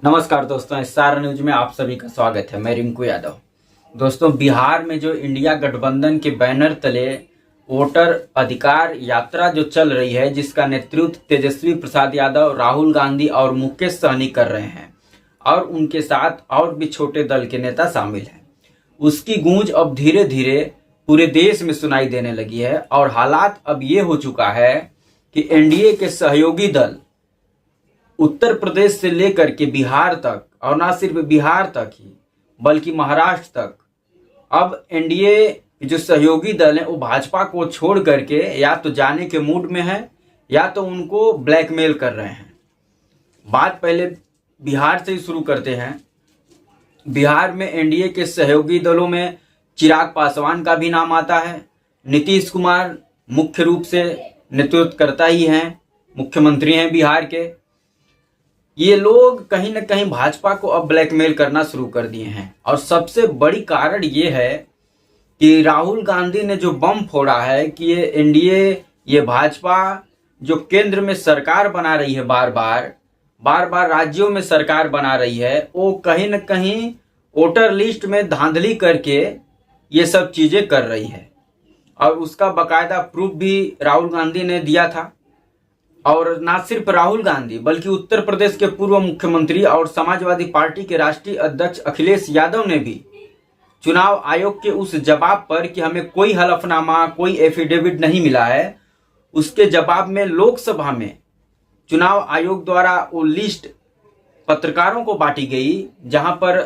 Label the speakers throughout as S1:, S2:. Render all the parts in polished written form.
S1: नमस्कार दोस्तों, star news में आप सभी का स्वागत है। मैं रिंकू यादव। दोस्तों, बिहार में जो इंडिया गठबंधन के बैनर तले वोटर अधिकार यात्रा जो चल रही है, जिसका नेतृत्व तेजस्वी प्रसाद यादव, राहुल गांधी और मुकेश सहनी कर रहे हैं और उनके साथ और भी छोटे दल के नेता शामिल हैं, उसकी गूंज अब धीरे धीरे पूरे देश में सुनाई देने लगी है। और हालात अब ये हो चुका है कि एनडीए के सहयोगी दल उत्तर प्रदेश से लेकर के बिहार तक, और ना सिर्फ बिहार तक ही बल्कि महाराष्ट्र तक, अब एनडीए जो सहयोगी दल हैं वो भाजपा को छोड़ करके या तो जाने के मूड में है या तो उनको ब्लैकमेल कर रहे हैं। बात पहले बिहार से ही शुरू करते हैं। बिहार में एनडीए के सहयोगी दलों में चिराग पासवान का भी नाम आता है। नीतीश कुमार मुख्य रूप से नेतृत्व करता ही हैं, मुख्यमंत्री हैं बिहार के। ये लोग कहीं ना कहीं भाजपा को अब ब्लैकमेल करना शुरू कर दिए हैं। और सबसे बड़ी कारण ये है कि राहुल गांधी ने जो बम फोड़ा है कि ये एनडीए, ये भाजपा जो केंद्र में सरकार बना रही है, बार बार राज्यों में सरकार बना रही है, वो कहीं ना कहीं वोटर लिस्ट में धांधली करके ये सब चीजें कर रही है। और उसका बकायदा प्रूफ भी राहुल गांधी ने दिया था। और ना सिर्फ राहुल गांधी बल्कि उत्तर प्रदेश के पूर्व मुख्यमंत्री और समाजवादी पार्टी के राष्ट्रीय अध्यक्ष अखिलेश यादव ने भी चुनाव आयोग के उस जवाब पर कि हमें कोई हलफनामा, कोई एफिडेविट नहीं मिला है, उसके जवाब में लोकसभा में चुनाव आयोग द्वारा वो लिस्ट पत्रकारों को बांटी गई, जहां पर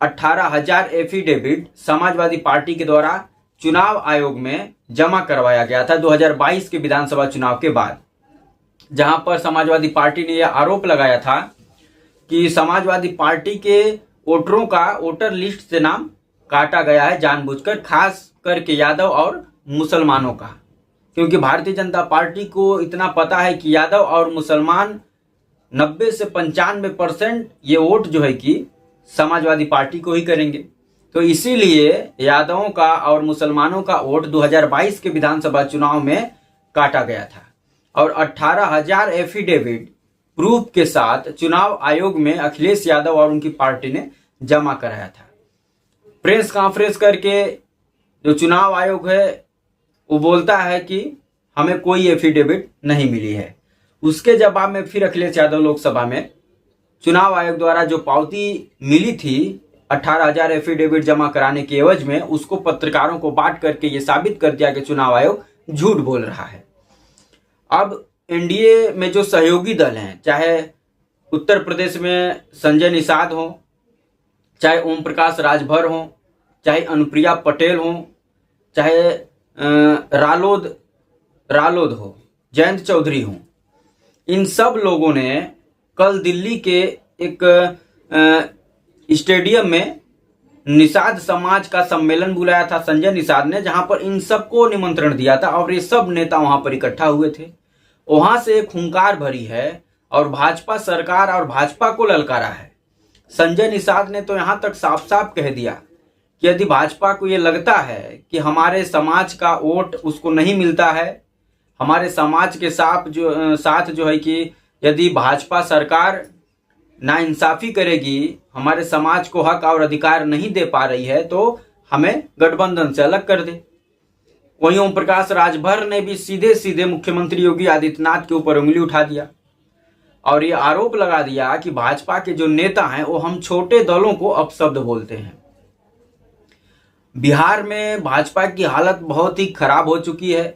S1: 18,000 एफिडेविट समाजवादी पार्टी के द्वारा चुनाव आयोग में जमा करवाया गया था 2022 के विधानसभा चुनाव के बाद। जहां पर समाजवादी पार्टी ने यह आरोप लगाया था कि समाजवादी पार्टी के वोटरों का वोटर लिस्ट से नाम काटा गया है जानबूझकर, खास करके यादव और मुसलमानों का, क्योंकि भारतीय जनता पार्टी को इतना पता है कि यादव और मुसलमान 90 से 95% ये वोट जो है कि समाजवादी पार्टी को ही करेंगे। तो इसीलिए यादवों का और मुसलमानों का वोट 2022 के विधानसभा चुनाव में काटा गया था। और 18,000 एफिडेविट प्रूफ के साथ चुनाव आयोग में अखिलेश यादव और उनकी पार्टी ने जमा कराया था। प्रेस कॉन्फ्रेंस करके जो चुनाव आयोग है वो बोलता है कि हमें कोई एफिडेविट नहीं मिली है। उसके जवाब में फिर अखिलेश यादव लोकसभा में चुनाव आयोग द्वारा जो पावती मिली थी 18,000 एफिडेविट जमा कराने के एवज में, उसको पत्रकारों को बांट करके ये साबित कर दिया कि चुनाव आयोग झूठ बोल रहा है। अब एनडीए में जो सहयोगी दल हैं, चाहे उत्तर प्रदेश में संजय निषाद हो, चाहे ओम प्रकाश राजभर हो, चाहे अनुप्रिया पटेल हो, चाहे रालोद हो, जयंत चौधरी हो, इन सब लोगों ने कल दिल्ली के एक स्टेडियम में निषाद समाज का सम्मेलन बुलाया था संजय निषाद ने, जहां पर इन सबको निमंत्रण दिया था और ये सब नेता वहां पर इकट्ठा हुए थे। वहां से एक हुंकार भरी है और भाजपा सरकार और भाजपा को ललकारा है। संजय निषाद ने तो यहां तक साफ साफ कह दिया कि यदि भाजपा को ये लगता है कि हमारे समाज का वोट उसको नहीं मिलता है, हमारे समाज के साथ जो है कि यदि भाजपा सरकार नाइंसाफी करेगी, हमारे समाज को हक और अधिकार नहीं दे पा रही है, तो हमें गठबंधन से अलग कर दे। वहीं ओम प्रकाश राजभर ने भी सीधे सीधे मुख्यमंत्री योगी आदित्यनाथ के ऊपर उंगली उठा दिया और ये आरोप लगा दिया कि भाजपा के जो नेता हैं वो हम छोटे दलों को अपशब्द बोलते हैं। बिहार में भाजपा की हालत बहुत ही खराब हो चुकी है।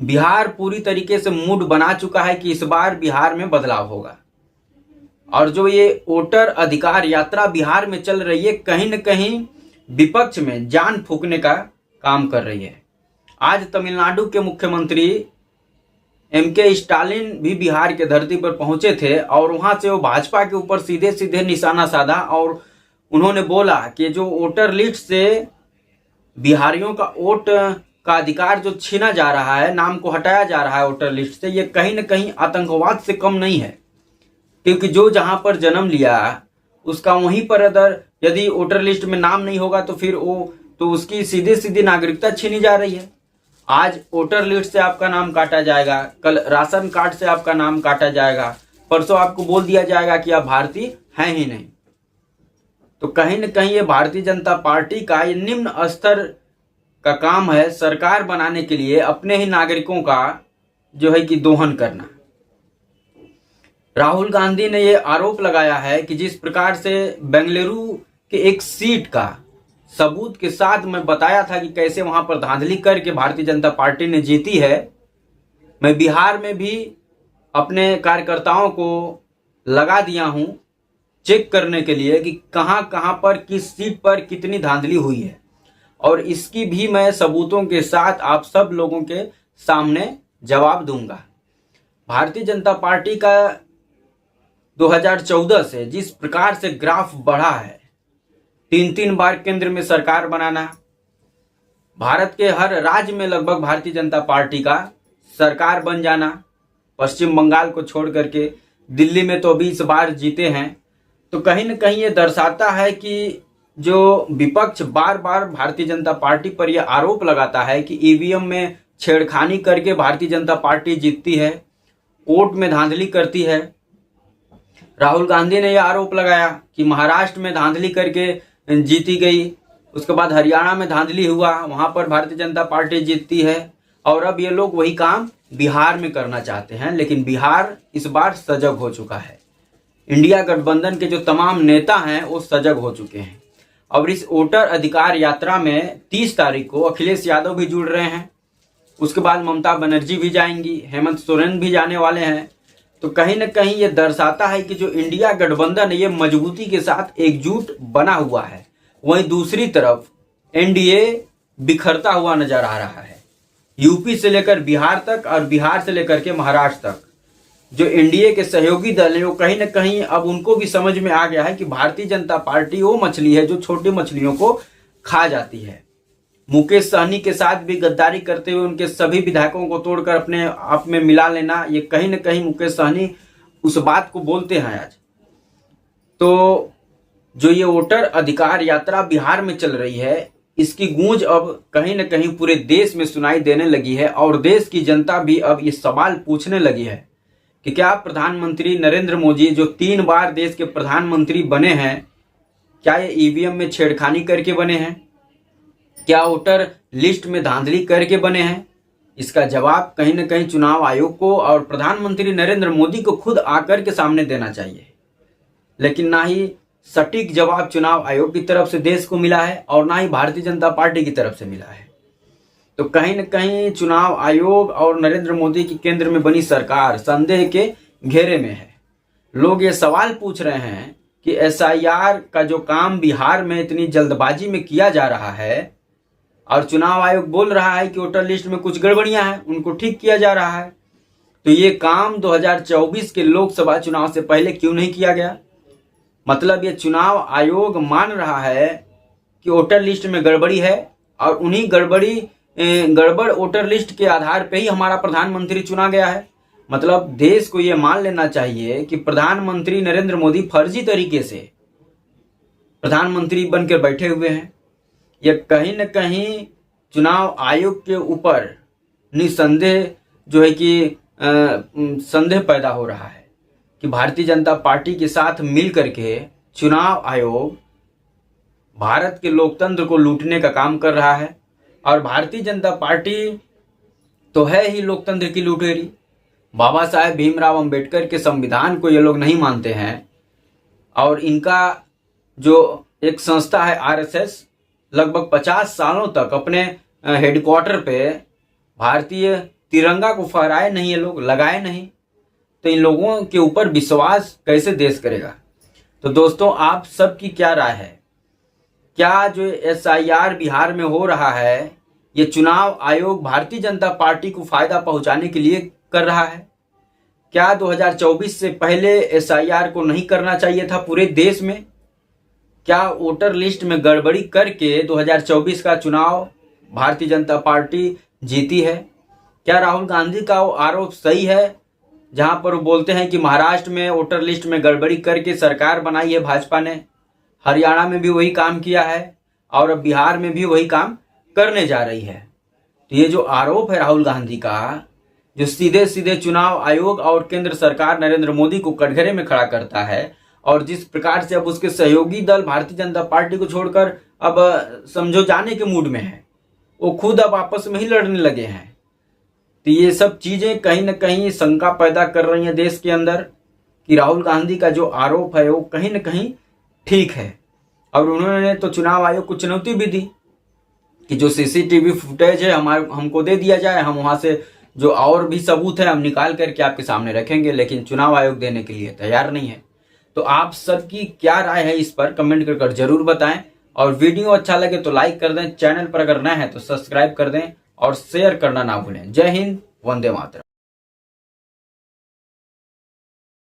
S1: बिहार पूरी तरीके से मूड बना चुका है कि इस बार बिहार में बदलाव होगा। और जो ये वोटर अधिकार यात्रा बिहार में चल रही है, कहीं न कहीं विपक्ष में जान फूंकने का काम कर रही है। आज तमिलनाडु के मुख्यमंत्री एमके स्टालिन भी बिहार के धरती पर पहुंचे थे और वहां से वो भाजपा के ऊपर सीधे सीधे निशाना साधा और उन्होंने बोला कि जो वोटर लिस्ट से बिहारियों का वोट का अधिकार जो छीना जा रहा है, नाम को हटाया जा रहा है वोटर लिस्ट से, ये कहीं न कहीं आतंकवाद से कम नहीं है। क्योंकि जो जहां पर जन्म लिया उसका वहीं पर अगर यदि वोटर लिस्ट में नाम नहीं होगा तो फिर उसकी सीधे सीधी नागरिकता छीनी जा रही है। आज वोटर लिस्ट से आपका नाम काटा जाएगा, कल राशन कार्ड से आपका नाम काटा जाएगा, परसों आपको बोल दिया जाएगा कि आप भारतीय हैं ही नहीं। तो कहीं न कहीं ये भारतीय जनता पार्टी का ये निम्न स्तर का काम है सरकार बनाने के लिए अपने ही नागरिकों का जो है कि दोहन करना। राहुल गांधी ने ये आरोप लगाया है कि जिस प्रकार से बेंगलुरु के एक सीट का सबूत के साथ मैं बताया था कि कैसे वहां पर धांधली करके भारतीय जनता पार्टी ने जीती है, मैं बिहार में भी अपने कार्यकर्ताओं को लगा दिया हूं चेक करने के लिए कि कहां कहां पर किस सीट पर कितनी धांधली हुई है, और इसकी भी मैं सबूतों के साथ आप सब लोगों के सामने जवाब दूंगा। भारतीय जनता पार्टी का 2014 से जिस प्रकार से ग्राफ बढ़ा है, 3-3 बार केंद्र में सरकार बनाना, भारत के हर राज्य में लगभग भारतीय जनता पार्टी का सरकार बन जाना, पश्चिम बंगाल को छोड़ करके दिल्ली में तो अभी इस बार जीते हैं। तो कहीं न कहीं ये दर्शाता है कि जो विपक्ष बार बार भारतीय जनता पार्टी पर यह आरोप लगाता है कि ईवीएम में छेड़खानी करके भारतीय जनता पार्टी जीतती है, वोट में धांधली करती है। राहुल गांधी ने यह आरोप लगाया कि महाराष्ट्र में धांधली करके जीती गई, उसके बाद हरियाणा में धांधली हुआ, वहां पर भारतीय जनता पार्टी जीतती है, और अब ये लोग वही काम बिहार में करना चाहते हैं। लेकिन बिहार इस बार सजग हो चुका है, इंडिया गठबंधन के जो तमाम नेता हैं वो सजग हो चुके हैं। और इस वोटर अधिकार यात्रा में 30 तारीख को अखिलेश यादव भी जुड़ रहे हैं, उसके बाद ममता बनर्जी भी जाएंगी, हेमंत सोरेन भी जाने वाले हैं। तो कहीं न कहीं ये दर्शाता है कि जो इंडिया गठबंधन है ये मजबूती के साथ एकजुट बना हुआ है। वहीं दूसरी तरफ एनडीए बिखरता हुआ नजर आ रहा है। यूपी से लेकर बिहार तक और बिहार से लेकर के महाराष्ट्र तक जो एनडीए के सहयोगी दल है वो कहीं न कहीं अब उनको भी समझ में आ गया है कि भारतीय जनता पार्टी वो मछली है जो छोटी मछलियों को खा जाती है। मुकेश सहनी के साथ भी गद्दारी करते हुए उनके सभी विधायकों को तोड़कर अपने आप में मिला लेना, ये कहीं न कहीं मुकेश सहनी उस बात को बोलते हैं आज। तो जो ये वोटर अधिकार यात्रा बिहार में चल रही है, इसकी गूंज अब कहीं न कहीं पूरे देश में सुनाई देने लगी है, और देश की जनता भी अब ये सवाल पूछने लगी है कि क्या प्रधानमंत्री नरेंद्र मोदी जो 3 बार देश के प्रधानमंत्री बने हैं, क्या ये ईवीएम में छेड़खानी करके बने हैं? क्या वोटर लिस्ट में धांधली करके बने हैं? इसका जवाब कहीं न कहीं चुनाव आयोग को और प्रधानमंत्री नरेंद्र मोदी को खुद आकर के सामने देना चाहिए। लेकिन ना ही सटीक जवाब चुनाव आयोग की तरफ से देश को मिला है और ना ही भारतीय जनता पार्टी की तरफ से मिला है। तो कहीं न कहीं चुनाव आयोग और नरेंद्र मोदी की केंद्र में बनी सरकार संदेह के घेरे में है। लोग ये सवाल पूछ रहे हैं कि एसआईआर का जो काम बिहार में इतनी जल्दबाजी में किया जा रहा है और चुनाव आयोग बोल रहा है कि वोटर लिस्ट में कुछ गड़बड़ियां हैं, उनको ठीक किया जा रहा है, तो ये काम 2024 के लोकसभा चुनाव से पहले क्यों नहीं किया गया? मतलब ये चुनाव आयोग मान रहा है कि वोटर लिस्ट में गड़बड़ी है और उन्हीं गड़बड़ वोटर लिस्ट के आधार पर ही हमारा प्रधानमंत्री चुना गया है। मतलब देश को ये मान लेना चाहिए कि प्रधानमंत्री नरेंद्र मोदी फर्जी तरीके से प्रधानमंत्री बनकर बैठे हुए हैं। यह कहीं न कहीं चुनाव आयोग के ऊपर निसंदेह जो है कि संदेह पैदा हो रहा है कि भारतीय जनता पार्टी के साथ मिल करके चुनाव आयोग भारत के लोकतंत्र को लूटने का काम कर रहा है। और भारतीय जनता पार्टी तो है ही लोकतंत्र की लुटेरी। बाबा साहेब भीमराव अंबेडकर के संविधान को ये लोग नहीं मानते हैं, और इनका जो एक संस्था है आरएसएस, लगभग 50 सालों तक अपने हेडक्वार्टर पे भारतीय तिरंगा को फहराए नहीं, ये लोग लगाए नहीं। तो इन लोगों के ऊपर विश्वास कैसे देश करेगा? तो दोस्तों, आप सबकी क्या राय है? क्या जो एसआईआर बिहार में हो रहा है ये चुनाव आयोग भारतीय जनता पार्टी को फायदा पहुंचाने के लिए कर रहा है? क्या 2024 से पहले एसआईआर को नहीं करना चाहिए था पूरे देश में? क्या वोटर लिस्ट में गड़बड़ी करके 2024 का चुनाव भारतीय जनता पार्टी जीती है? क्या राहुल गांधी का वो आरोप सही है जहां पर वो बोलते हैं कि महाराष्ट्र में वोटर लिस्ट में गड़बड़ी करके सरकार बनाई है भाजपा ने, हरियाणा में भी वही काम किया है और अब बिहार में भी वही काम करने जा रही है? तो ये जो आरोप है राहुल गांधी का, जो सीधे सीधे चुनाव आयोग और केंद्र सरकार नरेंद्र मोदी को कटघरे में खड़ा करता है, और जिस प्रकार से अब उसके सहयोगी दल भारतीय जनता पार्टी को छोड़कर अब समझो जाने के मूड में है, वो खुद अब आपस में ही लड़ने लगे हैं। तो ये सब चीजें कहीं ना कहीं शंका पैदा कर रही हैं देश के अंदर कि राहुल गांधी का जो आरोप है वो कहीं ना कहीं ठीक है। और उन्होंने तो चुनाव आयोग को चुनौती भी दी कि जो सीसीटीवी फुटेज है हमको दे दिया जाए, हम वहां से जो और भी सबूत है हम निकाल करके आपके सामने रखेंगे, लेकिन चुनाव आयोग देने के लिए तैयार नहीं है। तो आप सबकी क्या राय है इस पर कमेंट कर जरूर बताएं, और वीडियो अच्छा लगे तो लाइक कर दें, चैनल पर अगर नए हैं तो सब्सक्राइब कर दें और शेयर करना ना भूलें। जय हिंद, वंदे मातरम।